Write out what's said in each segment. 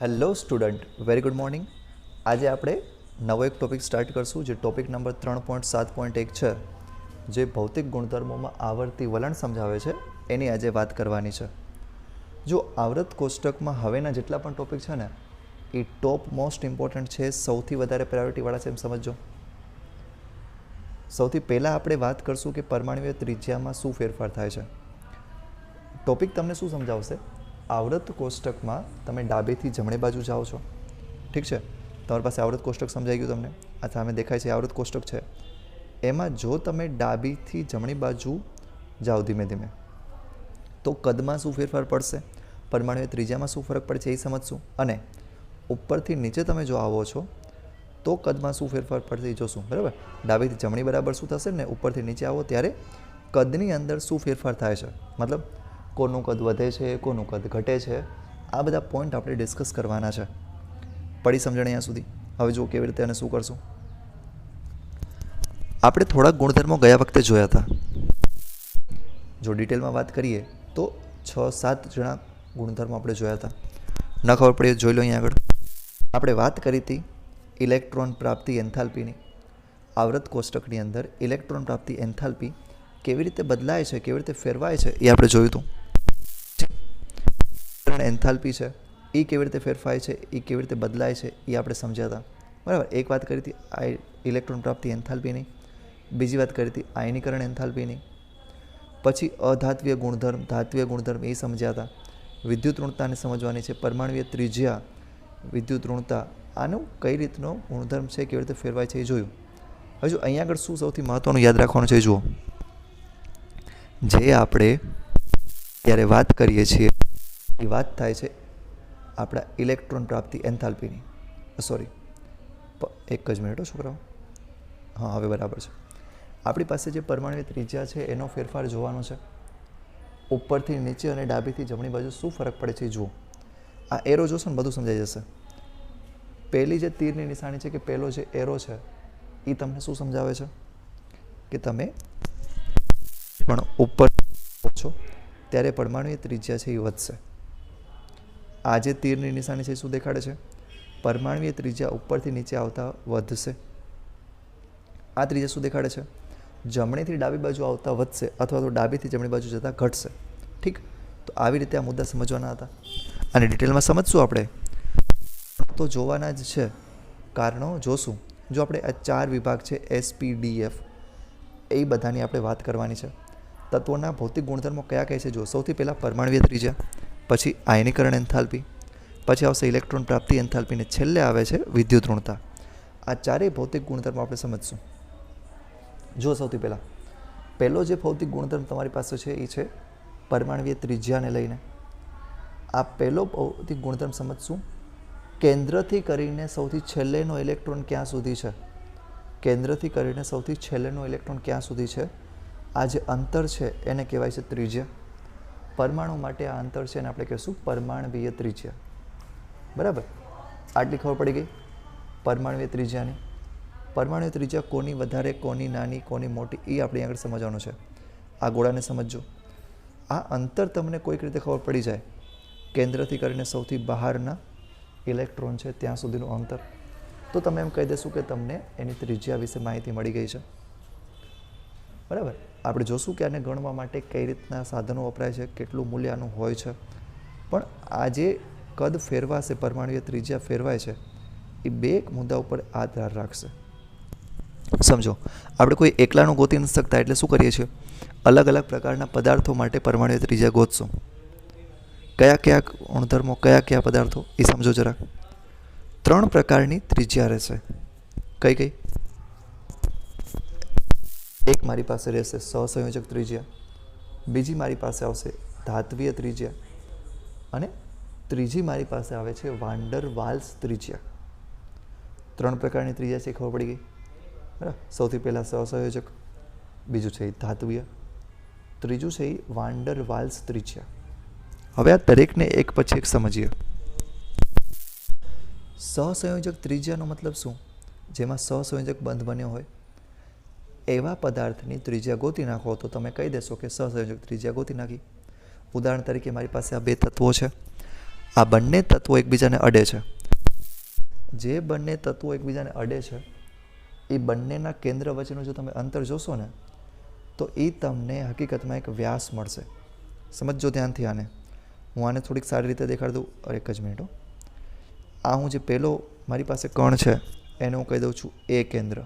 Hello student, very good morning. આજે આપણે નવો એક ટોપિક સ્ટાર્ટ કરશું, જે ટોપિક નંબર 3.7.1 છે, જે ભૌતિક ગુણધર્મોમાં આવર્તી વલણ સમજાવે છે, એની આજે વાત કરવાની છે. જો આવૃત કોષ્ટકમાં હવેના જેટલા પણ ટોપિક છે ને, એ ટોપ મોસ્ટ ઇમ્પોર્ટન્ટ છે, સૌથી વધારે પ્રાયોરિટીવાળા છે, એમ સમજજો. સૌથી પહેલાં આપણે વાત કરશું કે પરમાણુય ત્રિજ્યામાં શું ફેરફાર થાય છે. ટોપિક તમને શું સમજાવશે? આવૃત કોષ્ટકમાં તમે ડાબેથી જમણી બાજુ જાઓ છો, ઠીક છે? તમારી પાસે આવૃત કોષ્ટક સમજાઈ ગયું તમને? આ સામે દેખાય છે આવૃત કોષ્ટક છે. એમાં જો તમે ડાબીથી જમણી બાજુ જાઓ ધીમે ધીમે, તો કદમાં શું ફેરફાર પડશે, પરમાણુય ત્રિજ્યામાં શું ફરક પડે છે એ સમજશું. અને ઉપરથી નીચે તમે જો આવો છો તો કદમાં શું ફેરફાર પડશે એ જોશું, બરાબર? ડાબીથી જમણી બરાબર શું થશે ને, ઉપરથી નીચે આવો ત્યારે કદની અંદર શું ફેરફાર થાય છે, મતલબ કોનું કદ વધે છે, કોનું કદ ઘટે છે, આ બધા પોઈન્ટ આપણે ડિસ્કસ કરવાના છે. પડી સમજણ અહીંયા સુધી? હવે જો કેવી રીતે અને શું કરશું. આપણે થોડાક ગુણધર્મો ગયા વખતે જોયા હતા. જો ડિટેલમાં વાત કરીએ તો 6-7 જણા ગુણધર્મો આપણે જોયા હતા. ન ખબર પડી જોઈ લો અહીંયા આગળ. આપણે વાત કરી હતી ઇલેક્ટ્રોન પ્રાપ્તિ એન્થાલ્પીની. આવૃત કોષ્ટકની અંદર ઇલેક્ટ્રોન પ્રાપ્તિ એન્થાલ્પી કેવી રીતે બદલાય છે, કેવી રીતે ફેરવાય છે, એ આપણે જોયું હતું. એન્થાલ્પી છે એ કેવી રીતે ફેરફાય છે, એ કેવી રીતે બદલાય છે, એ આપણે સમજ્યા હતા, બરાબર? એક વાત કરી હતી આ ઇલેક્ટ્રોન પ્રાપ્તિ એન્થાલ્પીની, બીજી વાત કરી હતી આયનીકરણ એન્થાલ્પીની, પછી અધાત્વીય ગુણધર્મ, ધાત્વીય ગુણધર્મ એ સમજ્યા હતા. વિદ્યુત ઋણતાને સમજવાની છે, પરમાણુય ત્રિજ્યા, વિદ્યુત ઋણતા, આનું કઈ રીતનો ગુણધર્મ છે, કેવી રીતે ફેરવાય છે એ જોયું. હજુ અહીંયા આગળ શું સૌથી મહત્વનું યાદ રાખવાનું છે એ જુઓ. જે આપણે જ્યારે વાત કરીએ છીએ એ વાત થાય છે આપણા ઇલેક્ટ્રોન પ્રાપ્તિ એન્થાલ્પીની. સોરી, એક જ મિનિટ છોકરાઓ. હા, હવે બરાબર છે. આપણી પાસે જે પરમાણુય ત્રિજ્યા છે એનો ફેરફાર જોવાનો છે. ઉપરથી નીચે અને ડાબીથી જમણી બાજુ શું ફરક પડે છે એ જુઓ. આ એરો જોશો ને બધું સમજાઈ જશે. પહેલી જે તીરની નિશાની છે કે પહેલો જે એરો છે એ તમને શું સમજાવે છે કે તમે પણ ઉપર છો ત્યારે પરમાણુય ત્રિજ્યા છે એ વધશે. આ જે તીરની નિશાની છે શું દેખાડે છે? પરમાણુય ત્રિજ્યા ઉપરથી નીચે આવતા વધશે. આ ત્રિજ્યા શું દેખાડે છે? જમણીથી ડાબી બાજુ આવતા વધશે, અથવા તો ડાબીથી જમણી બાજુ જતાં ઘટશે. ઠીક, તો આવી રીતે આ મુદ્દા સમજવાના હતા અને ડિટેલમાં સમજશું આપણે તો જોવાના જ છે. કારણો જોશું. જો આપણે આ 4 વિભાગ છે SPDF, એ બધાની આપણે વાત કરવાની છે. તત્વોના ભૌતિક ગુણધર્મો કયા કહે છે જો. સૌથી પહેલાં પરમાણુય ત્રિજ્યા, પછી આયનીકરણ એન્થાલ્પી, પછી આવશે ઇલેક્ટ્રોન પ્રાપ્તિ એન્થાલ્પી ને છેલ્લે આવે છે વિદ્યુત ઋણતા. આ ચારેય ભૌતિક ગુણધર્મો આપણે સમજશું. જો સૌથી પહેલો જે ભૌતિક ગુણધર્મ તમારી પાસે છે એ છે પરમાણુય ત્રિજ્યાને લઈને. આ પહેલો ભૌતિક ગુણધર્મ સમજશું. કેન્દ્રથી કરીને સૌથી છેલ્લેનો ઇલેક્ટ્રોન ક્યાં સુધી છે, કેન્દ્રથી કરીને સૌથી છેલ્લેનો ઇલેક્ટ્રોન ક્યાં સુધી છે, આ જે અંતર છે એને કહેવાય છે ત્રિજ્યા. પરમાણુ માટે આ અંતર છે એને આપણે કહીશું પરમાણવીય ત્રિજ્યા, બરાબર? આટલી ખબર પડી ગઈ પરમાણુય ત્રિજ્યાની. પરમાણુય ત્રિજ્યા કોની વધારે, કોની નાની, કોની મોટી, એ આપણે આગળ સમજવાનું છે. આ ગોળાને સમજજો. આ અંતર તમને કોઈક રીતે ખબર પડી જાય, કેન્દ્રથી કરીને સૌથી બહારના ઇલેક્ટ્રોન છે ત્યાં સુધીનું અંતર, તો તમે એમ કહી દેશું કે તમને એની ત્રિજ્યા વિશે માહિતી મળી ગઈ છે, બરાબર? આપણે જોશું કે આને ગણવા માટે કઈ રીતના સાધનો વપરાય છે, કેટલું મૂલ્ય આનું હોય છે. પણ આ જે કદ ફેરવાશે, પરમાણુય ત્રિજ્યા ફેરવાય છે, એ બે મુદ્દા ઉપર આધાર રાખશે. સમજો, આપણે કોઈ એકલાનું ગોતી નથી શકતા, એટલે શું કરીએ છીએ? અલગ અલગ પ્રકારના પદાર્થો માટે પરમાણુય ત્રિજ્યા ગોતશું. કયા કયા ગુણધર્મો, કયા કયા પદાર્થો, એ સમજો જરાક. 3 પ્રકારની ત્રિજ્યા રહેશે. કઈ કઈ? એક મારી પાસે રહેશે સહસંયોજક ત્રિજ્યા, બીજી મારી પાસે આવશે ધાત્વીય ત્રિજ્યા, અને ત્રીજી મારી પાસે આવે છે વાન ડર વાલ્સ ત્રિજ્યા. 3 પ્રકારની ત્રિજ્યા છે, ખબર પડી ગઈ, બરાબર? સૌથી પહેલાં સહસંયોજક, બીજું છે એ ધાત્વીય, ત્રીજું છે એ વાન ડર વાલ્સ ત્રિજ્યા. હવે આ દરેકને એક પછી એક સમજીએ. સહસંયોજક ત્રિજ્યાનો મતલબ શું? જેમાં સહસંયોજક બંધ બન્યો હોય એવા પદાર્થની ત્રિજ્યા ગોતી નાખો તો તમે કહી દેશો કે સહસંયોજક ત્રિજ્યા ગોતી નાખી. ઉદાહરણ તરીકે મારી પાસે આ 2 તત્વો છે. આ બંને તત્વો એકબીજાને અડે છે. જે બંને તત્વો એકબીજાને અડે છે એ બંનેના કેન્દ્ર વચ્ચેનું જો તમે અંતર જોશો ને તો એ તમને હકીકતમાં એક વ્યાસ મળશે. સમજજો ધ્યાનથી આને. હું આને થોડીક સારી રીતે દેખાડી દઉં. અરે એક જ મિનિટ હો. આ હું જે પહેલો મારી પાસે કણ છે એને હું કહી દઉં છું એ કેન્દ્ર.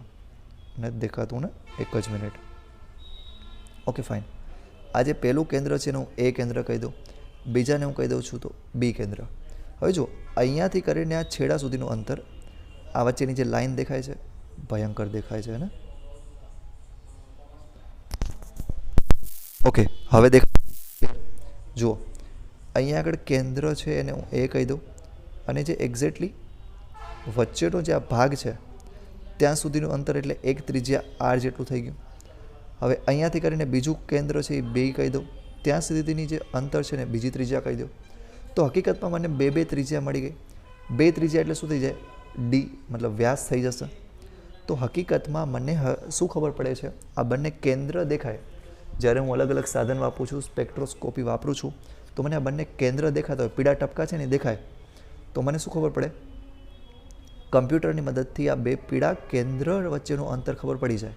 નથી દેખાતું ને? એક જ મિનિટ. Okay fine. આ જે પહેલું કેન્દ્ર છે એને હું એ કેન્દ્ર કહી દઉં. બીજાને હું કહી દઉં છું તો બી કેન્દ્ર. હવે જો અહીંયાથી કરીને આ છેડા સુધીનું અંતર, આ વચ્ચેની જે લાઈન દેખાય છે ભયંકર દેખાય છે ને? ઓકે હવે જુઓ, અહીંયા આગળ કેન્દ્ર છે એને હું એ કહી દઉં અને જે એક્ઝેક્ટલી વચ્ચેનો જે આ ભાગ છે ત્યાં સુધીનું અંતર એટલે 1/3 r જેટલું થઈ ગયું. હવે અહીંયાથી કરીને બીજું કેન્દ્ર છે એ 2 કહી દઉં. ત્યાં સુધીની જે અંતર છે ને બીજી ત્રિજ્યા કહી દઉં. તો હકીકતમાં મને 2 ત્રિજ્યા મળી ગઈ. 2 ત્રિજ્યા એટલે શું થઈ જાય? ડી મતલબ વ્યાસ થઈ જશે. તો હકીકતમાં મને શું ખબર પડે છે? આ બંને કેન્દ્ર દેખાય. જ્યારે હું અલગ અલગ સાધન વાપરું છું, સ્પેક્ટ્રોસ્કોપી વાપરું છું, તો મને આ બંને કેન્દ્ર દેખાતા હોય, પીળા ટપકા છે ને દેખાય. તો મને શું ખબર પડે? કમ્પ્યુટરની મદદથી આ 2 પીળા કેન્દ્ર વચ્ચેનું અંતર ખબર પડી જાય.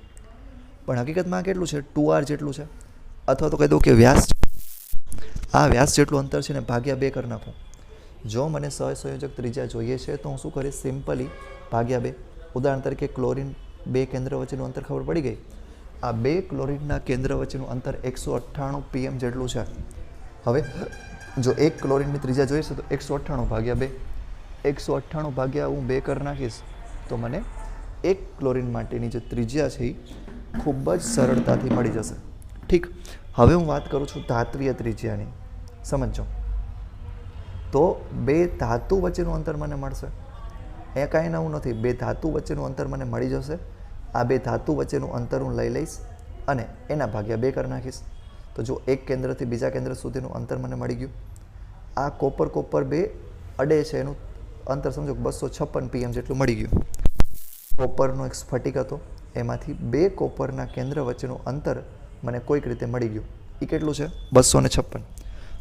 પણ હકીકતમાં કેટલું છે? 2r જેટલું છે. અથવા તો કહી દઉં કે વ્યાસ, આ વ્યાસ જેટલું અંતર છે ને ભાગ્યા 2 કરી નાખું. જો મને સહસંયોજક ત્રિજ્યા જોઈએ છે તો હું શું કરીશ? સિમ્પલી ભાગ્યા 2. ઉદાહરણ તરીકે ક્લોરીન 2 કેન્દ્ર વચ્ચેનું અંતર ખબર પડી ગઈ. આ 2 ક્લોરીનના કેન્દ્ર વચ્ચેનું અંતર 198 pm જેટલું છે. હવે જો એક ક્લોરીનની ત્રિજ્યા જોઈએ છે તો 198 ભાગ્યા 2. 198 ભાગ્યા હું 2 કરી નાખીશ તો મને એક ક્લોરીન માટેની જે ત્રિજ્યા છે એ ખૂબ જ સરળતાથી મળી જશે. ઠીક. હવે હું વાત કરું છું ધાત્વીય ત્રિજ્યાની. સમજો તો 2 ધાતુ વચ્ચેનું અંતર મને મળશે. એ કાંઈ નવું નથી. 2 ધાતુ વચ્ચેનું અંતર મને મળી જશે. આ 2 ધાતુ વચ્ચેનું અંતર હું લઈ લઈશ અને એના ભાગ્યા 2 કરી નાખીશ. તો જો એક કેન્દ્રથી બીજા કેન્દ્ર સુધીનું અંતર મને મળી ગયું. આ કોપર 2 અડે છે એનું અંતર સમજો 256 pm જેટલું મળી ગયું. કોપરનો એક સ્ફટિક હતો, એમાંથી 2 કોપરના કેન્દ્ર વચ્ચેનું અંતર મને કોઈક રીતે મળી ગયું. એ કેટલું છે? 256.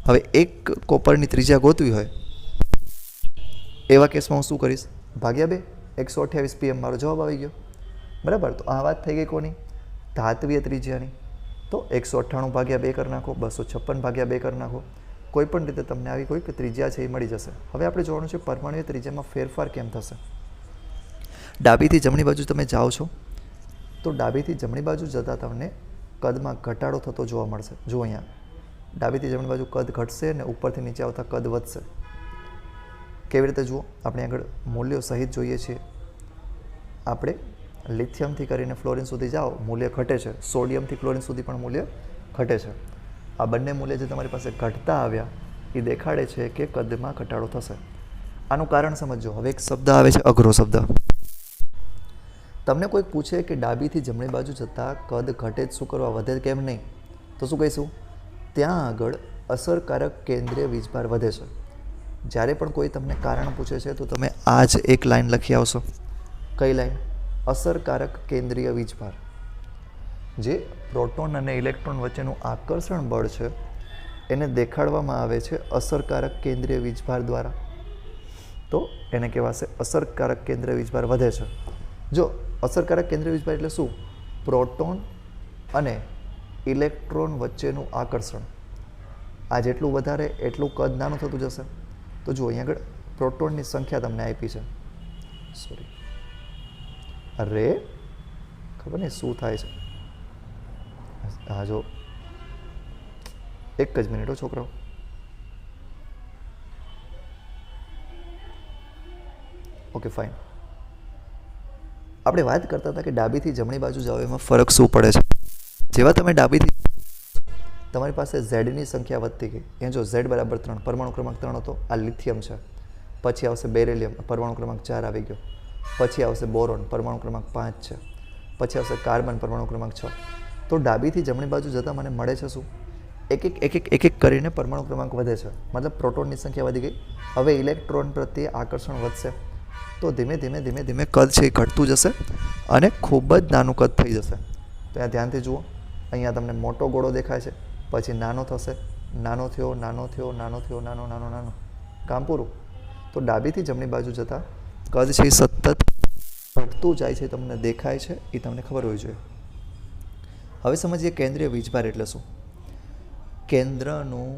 હવે એક કોપરની ત્રિજ્યા ગોતવી હોય એવા કેસમાં હું શું કરીશ? ભાગ્યા 2. 128 pm મારો જવાબ આવી ગયો. બરાબર. તો આ વાત થઈ ગઈ કોની? ધાત્વીય ત્રિજ્યાની. તો 198 ભાગ્યા 2 કરી નાખો, 256 ભાગ્યા 2 કરી નાખો. કોઈ પણ રીતે તમને આવી કોઈક ત્રિજ્યા છે એ મળી જશે. હવે આપણે જોવાનું છે પરમાણુય ત્રિજ્યામાં ફેરફાર કેમ થશે. ડાબીથી જમણી બાજુ તમે જાઓ છો તો ડાબીથી જમણી બાજુ જતાં તમને કદમાં ઘટાડો થતો જોવા મળશે. જો અહીંયા ડાબીથી જમણી બાજુ કદ ઘટશે અને ઉપરથી નીચે આવતા કદ વધશે. કેવી રીતે જુઓ? આપણે આગળ મૂલ્યો સહિત જોઈએ છીએ. આપણે લિથિયમથી કરીને ફ્લોરિન સુધી જાઓ, મૂલ્ય ઘટે છે. સોડિયમથી ક્લોરિન સુધી પણ મૂલ્ય ઘટે છે. આ બંને મૂલ્ય જે તમારી પાસે ઘટતા આવ્યા એ દેખાડે છે કે કદમાં ઘટાડો થશે. આનું કારણ સમજો. હવે એક શબ્દ આવે છે અઘરો શબ્દ. તમને કોઈક પૂછે કે ડાબીથી જમણી બાજુ જતાં કદ ઘટે જ શું કરવા, વધે કેમ નહીં? તો શું કહીશું? ત્યાં આગળ અસરકારક કેન્દ્રીય વીજભાર વધે છે. જ્યારે પણ કોઈ તમને કારણ પૂછે છે તો તમે આ જ એક લાઈન લખી આવશો. કઈ લાઈન? અસરકારક કેન્દ્રીય વીજભાર. જે પ્રોટોન અને ઇલેક્ટ્રોન વચ્ચેનું આકર્ષણ બળ છે એને દેખાડવામાં આવે છે અસરકારક કેન્દ્રીય વીજભાર દ્વારા. તો એને કહેવાશે અસરકારક કેન્દ્રીય વીજભાર વધે છે. જો અસરકારક કેન્દ્રીય વીજભાર એટલે શું? પ્રોટોન અને ઇલેક્ટ્રોન વચ્ચેનું આકર્ષણ. આ જેટલું વધારે એટલું કદ નાનું થતું જશે. તો જુઓ અહીં આગળ પ્રોટોનની સંખ્યા તમને આપી છે. સોરી, અરે ખબર નહીં શું થાય છે. હા જો એક જ મિનિટ છોકરાઓ. Okay fine. આપણે વાત કરતા હતા કે ડાબીથી જમણી બાજુ જાઓ એમાં ફરક શું પડે છે. જેવા તમે ડાબીથી તમારી પાસે ઝેડની સંખ્યા વધતી ગઈ. અહીંયા જો ઝેડ બરાબર 3, પરમાણુ ક્રમાંક 3 હતો. આ લિથિયમ છે. પછી આવશે બેરિલિયમ, પરમાણુ ક્રમાંક 4 આવી ગયો. પછી આવશે બોરોન, પરમાણુ ક્રમાંક 5 છે. પછી આવશે કાર્બન, પરમાણુ ક્રમાંક 6. તો ડાબીથી જમણી બાજુ જતાં મને મળે છે શું? એક એક કરીને પરમાણુ ક્રમાંક વધે છે. મતલબ પ્રોટોનની સંખ્યા વધી ગઈ. હવે ઇલેક્ટ્રોન પ્રત્યે આકર્ષણ વધશે. તો ધીમે ધીમે કદ છે એ ઘટતું જશે અને ખૂબ જ નાનું કદ થઈ જશે. તો અહીંયા ધ્યાનથી જુઓ. અહીંયા તમને મોટો ગોળો દેખાય છે, પછી નાનો થશે, નાનો થયો, નાનો થયો, નાનો થયો, નાનો નાનો નાનો. કામ પૂરું. તો ડાબીથી જમણી બાજુ જતાં કદ છે એ સતત ઘટતું જાય છે, તમને દેખાય છે, એ તમને ખબર હોવી જોઈએ. હવે સમજીએ કેન્દ્રીય વીજભાર એટલે શું. કેન્દ્રના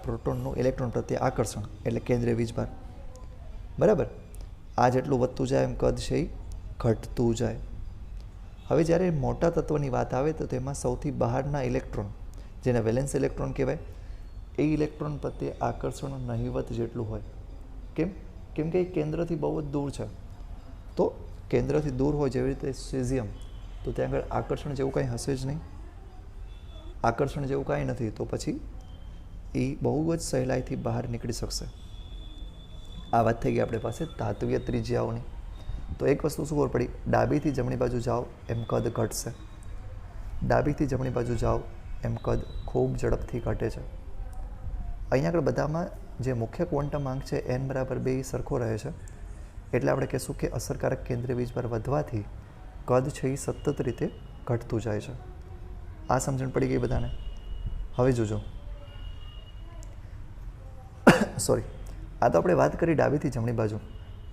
પ્રોટોનનું ઇલેક્ટ્રોન પ્રત્યે આકર્ષણ એટલે કેન્દ્રીય વીજભાર. બરાબર. આ જેટલું વધતું જાય એમ કદ છે એ ઘટતું જાય. હવે જ્યારે મોટા તત્વની વાત આવે તો તેમાં સૌથી બહારના ઇલેક્ટ્રોન, જેને વેલેન્સ ઇલેક્ટ્રોન કહેવાય, એ ઇલેક્ટ્રોન પ્રત્યે આકર્ષણ નહિવત જેટલું હોય. કેમ કે એ કેન્દ્રથી બહુ જ દૂર છે. તો કેન્દ્રથી દૂર હોય, જેવી રીતે સીઝિયમ, તો ત્યાં આગળ આકર્ષણ જેવું કાંઈ હશે જ નહીં. આકર્ષણ જેવું કાંઈ નથી, તો પછી એ બહુ જ સહેલાઈથી બહાર નીકળી શકશે. આ વાત થઈ ગઈ આપણી પાસે ધાત્વિય ત્રિજ્યાઓની. તો એક વસ્તુ શું ખબર પડી, ડાબીથી જમણી બાજુ જાઓ એમ કદ ઘટશે. ડાબીથી જમણી બાજુ જાઓ એમ કદ ખૂબ ઝડપથી ઘટે છે. અહીંયા આગળ બધામાં જે મુખ્ય ક્વોન્ટમ આંક છે n=2 સરખો રહે છે. એટલે આપણે કહીશું કે અસરકારક કેન્દ્રીય વીજભાર વધવાથી કદ છે એ સતત રીતે ઘટતું જાય છે. આ સમજણ પડી ગઈ બધાને? હવે જોજો, સોરી, આ તો આપણે વાત કરી ડાબીથી જમણી બાજુ.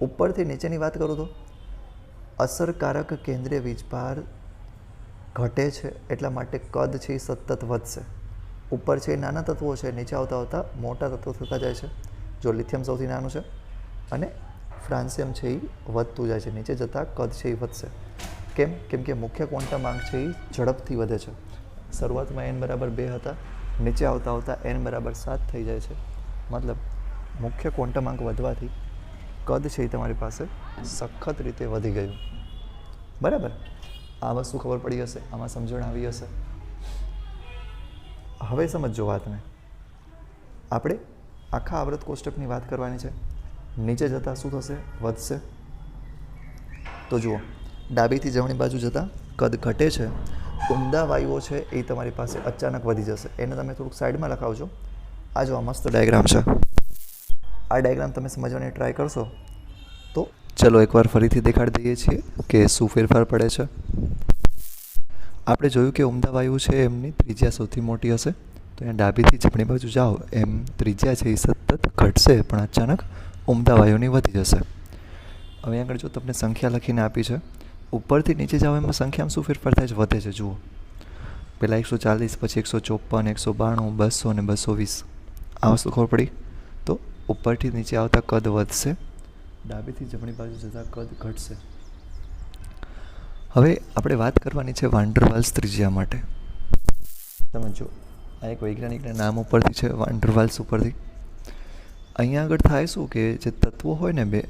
ઉપરથી નીચેની વાત કરું તો અસરકારક કેન્દ્રીય વીજભાર ઘટે છે, એટલા માટે કદ છે એ સતત વધશે. ઉપર છે એ નાના તત્વો છે, નીચે આવતા આવતા મોટા તત્વો થતા જાય છે. જો લિથિયમ સૌથી નાનું છે અને ફ્રાન્સિયમ છે એ વધતું જાય છે, નીચે જતાં કદ છે એ વધશે. કેમ કે મુખ્ય ક્વોન્ટમ આંક છે એ ઝડપથી વધે છે. શરૂઆતમાં n=2 હતા, નીચે આવતા આવતા n=7 થઈ જાય છે. મતલબ મુખ્ય ક્વોન્ટમ આંક વધવાથી કદ છે એ તમારી પાસે સખત રીતે વધી ગયું. બરાબર. આ વસ્તુ ખબર પડી હશે, આમાં સમજણ આવી હશે. હવે સમજો વાતને. આપણે આખા આવૃત કોષ્ટકની વાત કરવાની છે. નીચે જતાં શું થશે? વધશે. તો જુઓ, ડાબીથી જમણી બાજુ જતાં કદ ઘટે છે. ઉમદા વાયુઓ છે એ તમારી પાસે અચાનક વધી જશે. એને તમે થોડુંક સાઈડમાં લખાવજો. આ જો આ મસ્ત ડાયાગ્રામ છે. આ ડાયાગ્રામ તમે સમજવાની ટ્રાય કરશો તો ચલો એકવાર ફરીથી દેખાડી દઈએ છીએ કે શું ફેરફાર પડે છે. આપણે જોયું કે ઉમદા વાયુ છે એમની ત્રિજ્યા સૌથી મોટી હશે. તો અહીંયા ડાબીથી જમણી બાજુ જાઓ એમ ત્રિજ્યા છે એ સતત ઘટશે, પણ અચાનક ઉમદા વાયુની વધી જશે. હવે આગળ જો તમને સંખ્યા લખીને આપી છે, ઉપરથી નીચે જાઓ એમાં સંખ્યામાં શું ફેરફાર થાય છે? વધે છે. જુઓ, પહેલાં 140, પછી 154, 192, 200 અને 220. આ વસ્તુ ખબર પડી? તો ઉપરથી નીચે આવતા કદ વધશે, ડાબીથી જમણી બાજુ જતાં કદ ઘટશે. હવે આપણે વાત કરવાની છે વાન ડર વાલ્સ ત્રિજ્યા માટે. સમજો, આ એક વૈજ્ઞાનિકના નામ ઉપરથી છે, વાન ડર વાલ્સ ઉપરથી. અહીંયા આગળ થાય શું કે જે તત્વો હોય ને બે,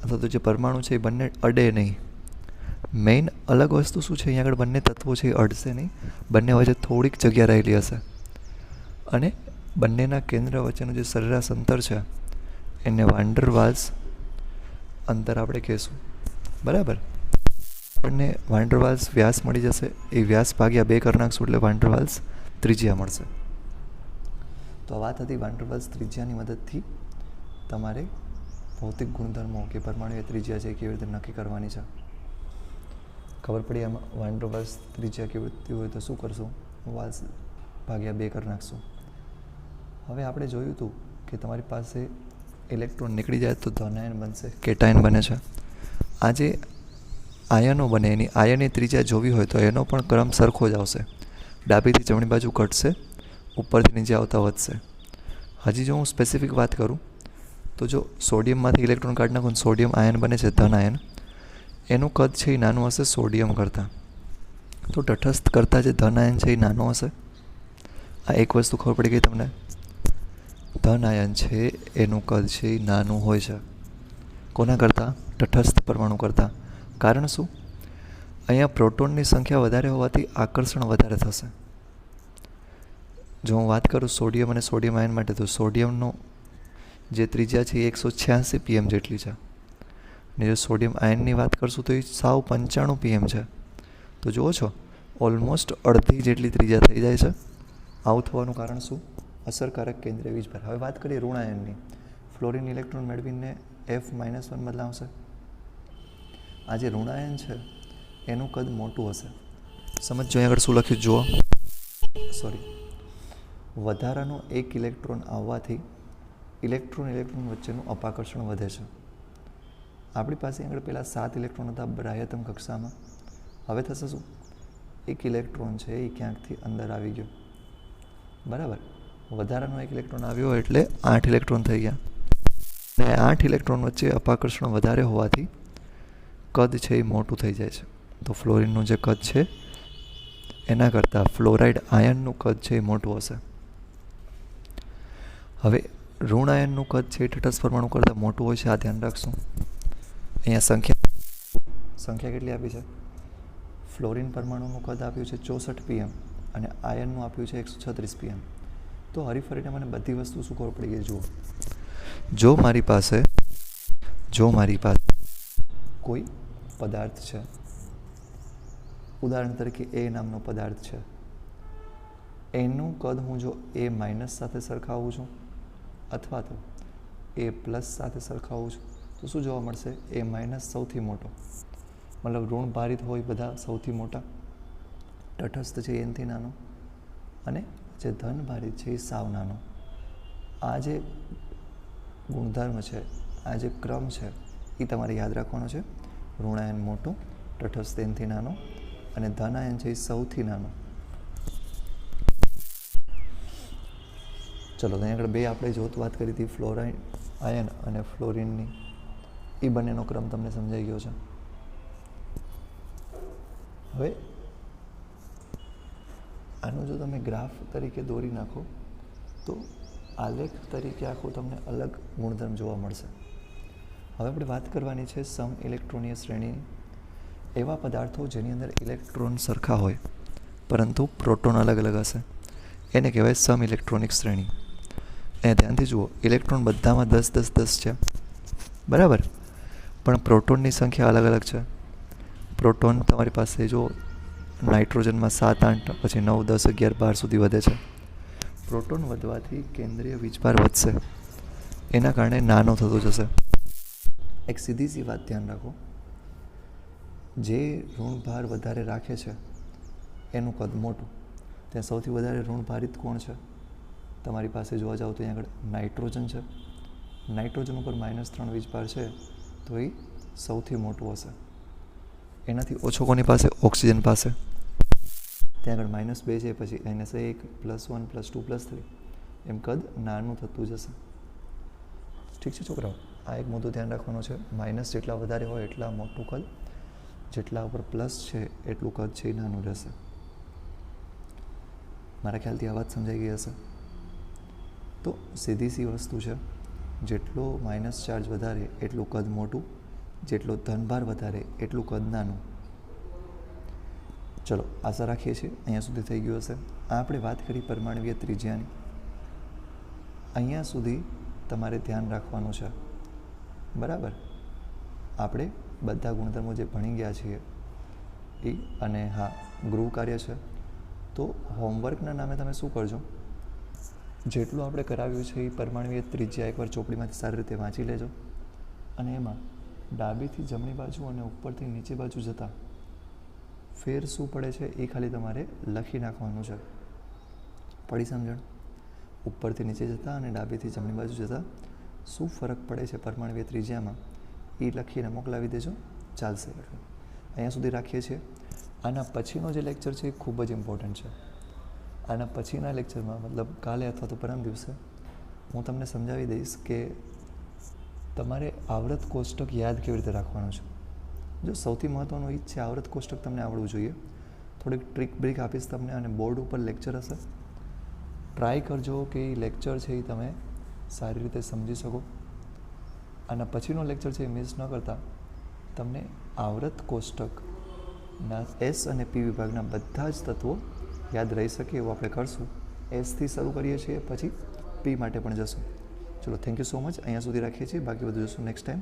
અથવા તો જે પરમાણુ છે એ બંને અડે નહીં. મેઇન અલગ વસ્તુ શું છે, અહીંયા આગળ બંને તત્વો છે એ અડશે નહીં, બંને વચ્ચે થોડીક જગ્યા રહેલી હશે. અને બંનેના કેન્દ્ર વચ્ચેનું જે સરેરાશ અંતર છે એને વાન ડર વાલ્સ અંતર આપણે કહીશું. બરાબર. આપણને વાન ડર વાલ્સ વ્યાસ મળી જશે. એ વ્યાસ ભાગ્યા 2 કરી નાખશું એટલે વાન ડર વાલ્સ ત્રિજ્યા મળશે. તો આ વાત હતી વાન ડર વાલ્સ ત્રિજ્યાની મદદથી તમારે ભૌતિક ગુણધર્મો કે પરમાણુય ત્રિજ્યા છે કેવી રીતે નક્કી કરવાની છે. ખબર પડી આમાં? વાન ડર વાલ્સ ત્રિજ્યા કેવી રીતે હોય તો શું કરશું? વાલ્સ ભાગ્યા 2 કરી નાખશું. હવે આપણે જોયું હતું કે તમારી પાસે ઇલેક્ટ્રોન નીકળી જાય તો ધન આયન બનશે, કેટાયન બને છે. આ જે આયનો બને એની આયનની ત્રિજ્યા જોવી હોય તો એનો પણ ક્રમ સરખો જ આવશે. ડાબીથી જમણી બાજુ ઘટશે, ઉપરથી નીચે આવતા વધશે. હજી જો હું સ્પેસિફિક વાત કરું તો જો સોડિયમમાંથી ઇલેક્ટ્રોન કાઢી નાખું, સોડિયમ આયન બને છે, ધન આયન. એનું કદ છે એ નાનું હશે સોડિયમ કરતાં. તો તટસ્થ કરતાં જે ધન આયન છે એ નાનો હશે. આ એક વસ્તુ ખબર પડી ગઈ તમને? ધન આયન છે એનું કદ છે એ નાનું હોય છે. કોના કરતાં? તટસ્થ પરમાણુ કરતાં. કારણ શું? અહીંયા પ્રોટોનની સંખ્યા વધારે હોવાથી આકર્ષણ વધારે થશે. જો હું વાત કરું સોડિયમ અને સોડિયમ આયન માટે, તો સોડિયમનો જે ત્રિજ્યા છે એ 186 pm જેટલી છે. અને જો સોડિયમ આયનની વાત કરશું તો એ સાવ 95 pm છે. તો જુઓ છો, ઓલમોસ્ટ અડધી જેટલી ત્રિજ્યા થઈ જાય છે. આવું થવાનું કારણ શું? અસરકારક કેન્દ્રીય વીજભાર. હવે વાત કરીએ ઋણ આયનની. ફ્લોરિન ઇલેક્ટ્રોન મેળવીને F-1 બદલાવશે. આ જે ઋણ આયન છે એનું કદ મોટું હશે. સમજો અહીં આગળ શું લખ્યું જુઓ. સોરી, વધારાનો 1 ઇલેક્ટ્રોન આવવાથી ઇલેક્ટ્રોન વચ્ચેનું અપાકર્ષણ વધે છે. આપણી પાસે આગળ પહેલાં 7 ઇલેક્ટ્રોન હતા બાહ્યતમ કક્ષામાં. હવે થશે શું? એક ઇલેક્ટ્રોન છે એ ક્યાંકથી અંદર આવી ગયો, બરાબર. વધારાનો એક ઇલેક્ટ્રોન આવ્યો એટલે 8 ઇલેક્ટ્રોન થઈ ગયા. અને 8 ઇલેક્ટ્રોન વચ્ચે અપાકર્ષણ વધારે હોવાથી કદ છે એ મોટું થઈ જાય છે. તો ફ્લોરિનનું જે કદ છે એના કરતાં ફ્લોરાઇડ આયનનું કદ છે એ મોટું હશે. હવે ઋણ આયનનું કદ છે એ તટસ્થ પરમાણુ કરતાં મોટું હોય છે, આ ધ્યાન રાખશું. અહીંયા સંખ્યા કેટલી આપી છે? ફ્લોરિન પરમાણુનું કદ આપ્યું છે 64 pm અને આયનનું આપ્યું છે 136 pm. તો હરીફરીને મને બધી વસ્તુ શું ખબર પડી ગઈ? જુઓ, જો મારી પાસે કોઈ પદાર્થ છે, ઉદાહરણ તરીકે એ નામનો પદાર્થ છે, એનું કદ હું જો એ માઇનસ સાથે સરખાવું છું અથવા તો એ પ્લસ સાથે સરખાવું છું તો શું જોવા મળશે? એ માઇનસ સૌથી મોટો, મતલબ ઋણ ભારિત હોય બધા સૌથી મોટા, તટસ્થ છે એનાથી નાનો, અને જે ધન ભારિત છે એ સાવ નાનો. આ જે ગુણધર્મ છે, આ જે ક્રમ છે એ તમારે યાદ રાખવાનો છે. ઋણાયન મોટો, તટસ્થ એનાથી નાનો અને ધનાયન છે એ સૌથી નાનો. ચલો, ત્યાં આગળ બે આપણે વાત કરી હતી, ફ્લોરાઇડ આયન અને ફ્લોરિનની. એ બંનેનો ક્રમ તમને સમજાઈ ગયો છે. હવે આનું જો તમે ગ્રાફ તરીકે દોરી નાખો તો આલેખ તરીકે આખું તમને અલગ ગુણધર્મ જોવા મળશે. હવે આપણે વાત કરવાની છે સમ ઇલેક્ટ્રોનીય શ્રેણીની. એવા પદાર્થો જેની અંદર ઇલેક્ટ્રોન સરખા હોય પરંતુ પ્રોટોન અલગ અલગ હશે એને કહેવાય સમ ઇલેક્ટ્રોનિક શ્રેણી. અહીંયા ધ્યાનથી જુઓ, ઇલેક્ટ્રોન બધામાં 10 10 10 છે, બરાબર, પણ પ્રોટોનની સંખ્યા અલગ અલગ છે. પ્રોટોન તમારી પાસે જો નાઇટ્રોજનમાં 7 8 પછી 9 10 11 12 સુધી વધે છે. પ્રોટોન વધવાથી કેન્દ્રીય વીજભાર વધશે, એના કારણે નાનો થતો જશે. એક સીધી સી વાત ધ્યાન રાખો, જે ઋણભાર વધારે રાખે છે એનું કદ મોટું. ત્યાં સૌથી વધારે ઋણભારિત કોણ છે? તમારી પાસે જોવા જાવ તો અહીં આગળ નાઇટ્રોજન છે. નાઇટ્રોજન ઉપર -3 વીજભાર છે તો એ સૌથી મોટું હશે. એનાથી ઓછો કોની પાસે? ઓક્સિજન પાસે. ત્યાં આગળ -2 છે, પછી -1 +1 +2 +3 એમ કદ નાનું થતું જશે. ઠીક છે છોકરાઓ, આ એક મુદ્દો ધ્યાન રાખવાનો છે. માઇનસ જેટલા વધારે હોય એટલા મોટું કદ, જેટલા ઉપર પ્લસ છે એટલું કદ છે એ નાનું રહેશે. મારા ખ્યાલથી આ વાત સમજાઈ ગઈ હશે. તો સીધી સી વસ્તુ છે, જેટલો માઇનસ ચાર્જ વધારે એટલું કદ મોટું, જેટલો ધનભાર વધારે એટલું કદ નાનું. ચલો, આશા રાખીએ છીએ અહીંયા સુધી થઈ ગયું હશે. આ આપણે વાત કરી પરમાણુય ત્રિજ્યાની. અહીંયા સુધી તમારે ધ્યાન રાખવાનું છે, બરાબર. આપણે બધા ગુણધર્મો જે ભણી ગયા છીએ એ, અને હા, ગૃહ કાર્ય છે. તો હોમવર્કના નામે તમે શું કરજો, જેટલું આપણે કરાવ્યું છે એ પરમાણુય ત્રિજ્યા એકવાર ચોપડીમાંથી સારી રીતે વાંચી લેજો. અને એમાં ડાબીથી જમણી બાજુ અને ઉપરથી નીચે બાજુ જતાં ફેર શું પડે છે એ ખાલી તમારે લખી નાખવાનું છે. પડી સમજણ? ઉપરથી નીચે જતાં અને ડાબીથી જમણી બાજુ જતાં શું ફરક પડે છે પરમાણુય ત્રિજ્યામાં એ લખીને મોકલાવી દેજો, ચાલશે. એટલું અહીંયા સુધી રાખીએ છીએ. આના પછીનો જે લેક્ચર છે એ ખૂબ જ ઇમ્પોર્ટન્ટ છે. આના પછીના લેક્ચરમાં, મતલબ કાલે અથવા તો પરમ દિવસે, હું તમને સમજાવી દઈશ કે તમારે આવૃત કોષ્ટક યાદ કેવી રીતે રાખવાનું છે. જો સૌથી મહત્ત્વનું એ જ છે, આવૃત કોષ્ટક તમને આવડવું જોઈએ. થોડીક ટ્રીક બ્રીક આપીશ તમને, અને બોર્ડ ઉપર લેક્ચર હશે. ટ્રાય કરજો કે એ લેક્ચર છે એ તમે સારી રીતે સમજી શકો. આના પછીનો લેક્ચર છે એ મિસ ન કરતા તમને આવૃત કોષ્ટકના એસ અને પી વિભાગના બધા જ તત્વો યાદ રહી શકે એવું આપણે કરશું. એસથી શરૂ કરીએ છીએ, પછી પી માટે પણ જશું. ચલો, થેન્ક યુ સો મચ. અહીંયા સુધી રાખીએ છીએ, બાકી બધું જોશું નેક્સ્ટ ટાઈમ.